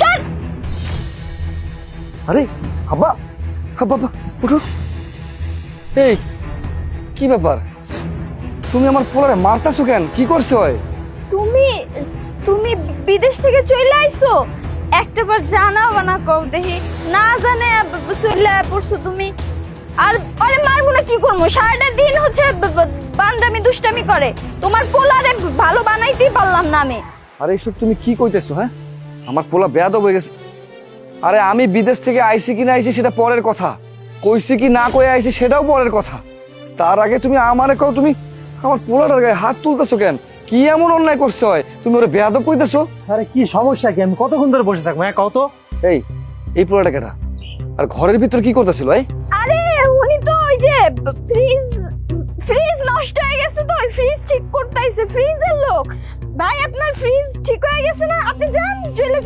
শোন। আরে আব্বা, আব্বা আব্বা, উঠো। এই কি ব্যাপার, তুমি আমার পোলারে মারতাছো কেন? কি করছো? তুমি তুমি বিদেশ থেকে চলে আইছো? একটাবার জানাবা না কও দেখি, না জানে চলে পড়ছো তুমি। আর আরে মারবো না কি করবো, সারাটা দিন হচ্ছে বান্দামি দুষ্টামি করে। তোমার পোলারে ভালো বানাইতেই পারলাম না আমি। আরে এসব তুমি কি কইতেছো? হ্যাঁ, আমার পোলা বেয়াদব হয়ে গেছে। আরে আমি বিদেশ থেকে আইছি কি না আইছি সেটা পরের কথা, কইছি কি না কয়ে আইছি সেটাও পরের কথা। তার আগে তুমি আমারে কও তুমি আমার পোলাটার গায়ে হাত তুলতেছো কেন? কি এমন অন্যায় করছো? তুমি ওরে বেয়াদব কইতেছো? আরে কি সমস্যা কি? আমি কতক্ষণ ধরে বসে থাকবো? হ্যাঁ কত। এই পোলাটা কেটা? আর ঘরের ভিতর কি করতেছিল? আরে উনি তো ওই যে ফ্রিজ নষ্ট হয়ে গেছে, তো ওই ফ্রিজ ঠিক করতেছে। ফ্রিজের লোক ভাই, আপনার ফ্রিজ ঠিক হয়ে গেছে না? আপনি যান চলে